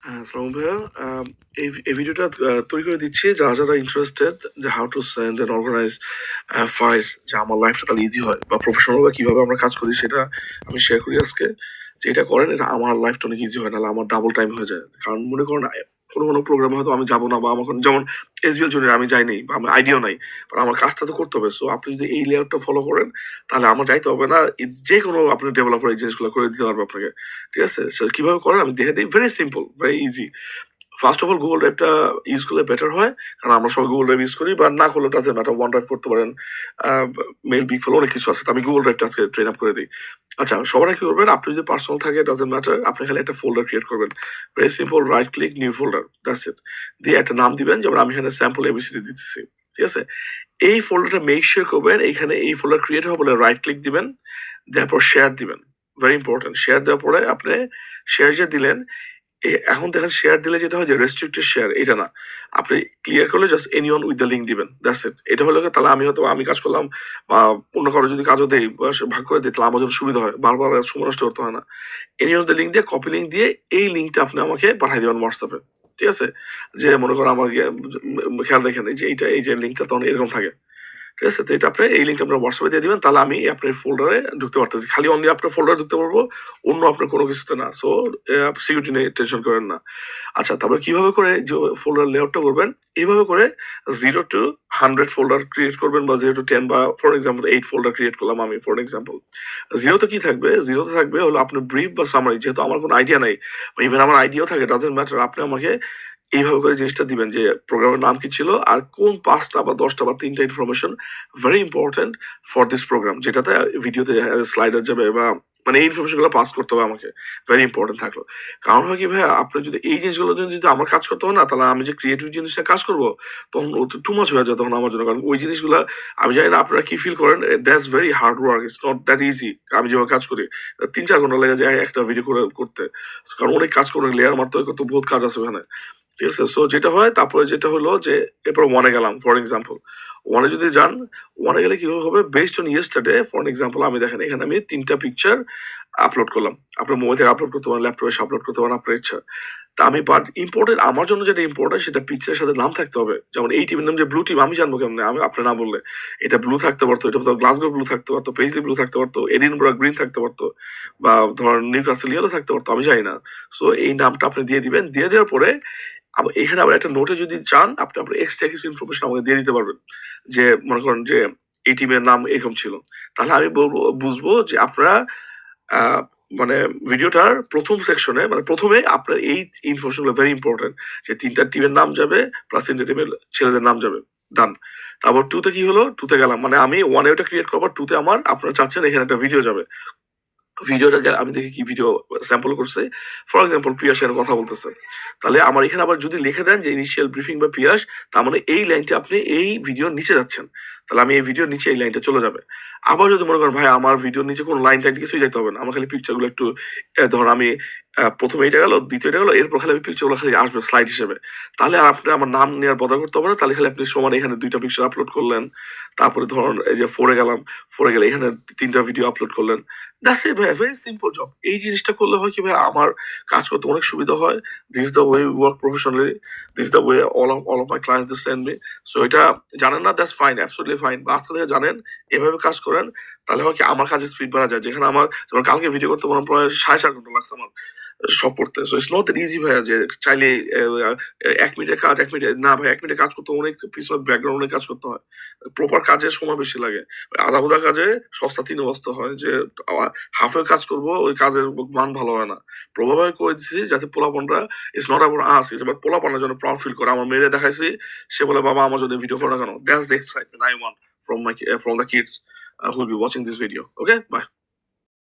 হ্যাঁ, সালাম ভাইয়া। এই ভিডিওটা তৈরি করে দিচ্ছি যারা যারা ইন্টারেস্টেড যে how to send and organise files, যে আমার লাইফটা তাহলে ইজি হয় বা প্রফেশনাল বা কীভাবে আমরা কাজ করি সেটা আমি শেয়ার করি আজকে। যে এটা করেন, এটা আমার লাইফটা অনেক ইজি হয়, নাহলে আমার ডাবল টাইম হয়ে যায়। কারণ মনে করেন কোনো কোনো প্রোগ্রামে হয়তো আমি যাবো না, বা আমার যেমন এসবিএল জুনিয়র আমি যাইনি বা আমার আইডিয়াও নাই, বাট আমার কাজটা তো করতে হবে। সো আপনি যদি এই লেয়ারটা ফলো করেন তাহলে আমার যাইতে হবে না, যে কোনো আপনি ডেভেলপার এই জিনিসগুলো করে দিতে পারবে আপনাকে। ঠিক আছে, সো কিভাবে করেন আমি দেখে দিই। Very simple, very easy. First of all Google ড্রাইভটা ইউজ করলে বেটার হয়, কারণ আমরা সবাই গুগল ড্রাইভ ইউজ করি, বা না করলে ডাজেন্ট ম্যাটার, ওয়ান ড্রাইভ করতে পারেন, মেল বিগ ফেল অনেক কিছু আছে। তো আমি গুগল ড্রাইভটা আজকে ট্রেন আপ করে দিই। আচ্ছা, সবার কি করবেন, আপনি যদি পার্সোনাল থাকে ডাজেন্ট ম্যাটার, আপনি খালি একটা ফোল্ডার ক্রিয়েট করবেন। Very simple, right click, new folder, that's it. দিয়ে একটা নাম দিবেন, যেমন আমি এখানে স্যাম্পল এবিসিডি দিতেছি। ঠিক আছে, এই ফোল্ডারটা মেক শিওর করবেন এখানে এই ফোল্ডার ক্রিয়েট হবে বলে রাইট ক্লিক দিবেন, তারপর শেয়ার দিবেন। ভেরি ইম্পর্টেন্ট, শেয়ার দেওয়ার পরে আপনি শেয়ার যে দিলেন, এখন দেখেন শেয়ার দিলে যেটা হয় যে রেস্ট্রিক্টেড শেয়ার, এটা না। আপনি ক্লিয়ার করলে just anyone with the link দিবেন, দ্যাটস ইট। এটা হলে তাহলে আমি হয়তো আমি কাজ করলাম, বা অন্য কারো যদি কাজও দেই বা ভাগ করে দিই, তাহলে আমার জন্য সুবিধা হয়, বারবার সময় নষ্ট করতে হয় না। এনিওয়ান দ্য লিঙ্ক দিয়ে, কপি লিঙ্ক দিয়ে এই লিঙ্কটা আপনি আমাকে পাঠিয়ে দেবেন হোয়াটসঅ্যাপে। ঠিক আছে, যে মনে করেন আমার খেয়াল রেখেন এই যে এইটা, এই যে লিঙ্কটা তখন এরকম থাকে। ঠিক আছে, তো এটা আপনি এই লিঙ্কটা আপনার হোয়াটসঅ্যাপে দিয়ে দিবেন, তাহলে আমি আপনার ফোল্ডারে ঢুকতে পারতেছি। খালি অনলি আপনার ফোল্ডারে ঢুকতে পারবো, অন্য আপনার কোনো কিছুতে না। সো সিকিউরিটি নিয়ে টেনশন করেন না। আচ্ছা, তারপরে কিভাবে করে যে ফোল্ডার লেআউটটা করবেন, এইভাবে করে 0 to 100 ফোল্ডার ক্রিয়েট করবেন, বা 0 to 10, বা ফর এক্সাম্পল 8 ফোল্ডার ক্রিয়েট করলাম আমি ফর এক্সাম্পল। জিরোতে কি থাকবে, জিরোতে থাকবে হলো আপনার ব্রিফ বা সামারি। যেহেতু আমার কোনো আইডিয়া নাই, বা ইভেন আমার আইডিয়াও থাকে, ডাজেন্ট ম্যাটার, আপনি আমাকে এইভাবে করে জিনিসটা দিবেন যে প্রোগ্রামের নাম কি ছিল, আর কোন 5টা বা 10টা বা 3টা information very important for this program, যেটাতে ভিডিওতে স্লাইডার যাবে, বা মানে এই ইনফরমেশনগুলো পাস করতে হবে আমাকে। ভেরি ইম্পর্টেন্ট থাকলো। কারণ হয় কি ভাইয়া, আপনি যদি এই জিনিসগুলো যদি আমার কাজ করতে হয় না, তাহলে আমি যে ক্রিয়েটিভ জিনিসটা কাজ করবো, তখন ও তো টু মাচ হয়ে যায় তখন আমার জন্য। কারণ ওই জিনিসগুলো আমি জানি না আপনারা কি ফিল করেন, that's very hard work, it's not that easy. আমি যেভাবে কাজ করি 3-4 ঘন্টা লেগে যায় একটা ভিডিও করতে। কারণ অনেক কাজ করে, লেয়ার মারতে হয়, কত বহুত কাজ আছে ওখানে। ঠিক আছে, সো যেটা হয়, তারপরে যেটা হলো যে এরপর ওয়ানে গেলাম ফর এক্সাম্পল। ওয়ানে যদি যান, ওয়ানে গেলে কি হবে, based on yesterday for example, আমি দেখেন এখানে আমি 3টা পিকচার আপলোড করলাম। আপনার মোবাইল থেকে আপলোড করতে পারেন, ল্যাপটপে আপলোড করতে পারেন, আপনার ইচ্ছা। তা আমি বাট ইম্পর্টেন্ট, আমার জন্য যেটা ইম্পর্টেন্ট, সেটা পিকচারের সাথে নাম থাকতে হবে। যেমন এই টিমের নাম যে ব্লু টিম, আমি জানবো কেমন, আমি আপনি না বললে। এটা ব্লু থাকতে পারতো, এটা তো গ্লাসগো ব্লু থাকতে পারতো, পেইজলি ব্লু থাকতে পারতো, এডিনবরা গ্রিন থাকতে পারতো, বা ধরেন নিউ কাসল ইয়েলো থাকতে পারতো, আমি জানি না। সো এই নামটা আপনি দিয়ে দিবেন। দিয়ে দেওয়ার পরে আবার এখানে আবার একটা নোটে যদি চান, আপনি আপনার এক্সট্রা কিছু ইনফরমেশন আমাকে দিয়ে দিতে পারবেন। যে মনে করেন যে এই টিমের নাম এরকম ছিল, তাহলে আমি বলবো, বুঝবো যে আপনারা আহ, মানে ভিডিওটার প্রথম সেকশনে, মানে প্রথমে আপনার এই ইনফরমেশনগুলো ভেরি ইম্পর্টেন্ট, যে 3টা টিমের নাম যাবে, প্লাস 3টা টিমের ছেলেদের নাম যাবে। ডান। তারপর টুতে কি হলো, টুতে গেলাম, মানে আমি ওয়ানে ওটা ক্রিয়েট করবার, টুতে আমার আপনারা চাচ্ছেন এখানে একটা ভিডিও যাবে। ভিডিওটা আমি দেখি কি ভিডিও স্যাম্পল করছে। ফর এক্সাম্পল পিয়াস এর কথা বলতেছে, তাহলে আমার এখানে আবার যদি লিখে দেন যে ইনিশিয়াল ব্রিফিং বা পিয়াস, তার মানে এই লাইনটা আপনি এই ভিডিওর নিচে যাচ্ছেন, তাহলে আমি এই ভিডিওর নিচে এই লাইনটা চলে যাবে। আবার যদি মনে করেন ভাই আমার ভিডিওর নিচে কোনো লাইন টাইন কিছুই যাইতে হবে না, আমার খালি পিকচারগুলো একটু ধরুন আমি প্রথমে এটা গেল, দ্বিতীয়টা গেল, এরপর খালি আমি পিকচারগুলো খালি আসবে স্লাইড হিসেবে, তাহলে আর আপনি আমার নাম নেওয়ার বদল করতে হবে না। তাহলে খালি আপনি সমান এখানে 2টা পিকচার আপলোড করলেন, তারপরে ধরুন এই যে ফোরে গেলাম, ফোরে গেলে এখানে 3টা ভিডিও আপলোড করলেন। দ্যাটস ইট ভাই, ভেরি সিম্পল জব। এই জিনিসটা করলে হয় কি ভাই, আমার কাজ করতে অনেক সুবিধা হয়। This is the way we work professionally, this is the way all of my clients they send me. So এটা জানেন না, দ্যাটস ফাইন, অ্যাবসলিউটলি ফাইন। বা আজকে থেকে জানেন, এভাবে কাজ করেন, তাহলে হয় কি আমার কাজের স্পিড বাড়া যায়। যেখানে আমার, যেমন কালকে ভিডিও করতে আমার প্রায় 4.5 ঘন্টা লাগছে আমার সব করতে। So it's not that easy ভাইয়া, যে চাইলে 1 মিনিটের কাজ 1 মিনিটে না ভাই, 1 মিনিটে কাজ করতে অনেক পিছনে ব্যাকগ্রাউন্ড অনেক কাজ করতে হয়। প্রপার কাজে সময় বেশি লাগে। আধা বোধা কাজে সস্তা 3 বস্তা হয়, যে হাফের কাজ করব, ওই কাজের মান ভালো হয় না। প্রভাবে করে দিচ্ছি যাতে পোলাপনরা, it's not about us, it's about পোলাপনের জন্য প্রাউড ফিল করে। আমার মেয়েরে দেখাইছি, সে বলে বাবা আমার জন্য ভিডিও করো না কেন। That's the excitement I want from the kids who will be watching this video. Okay, bye.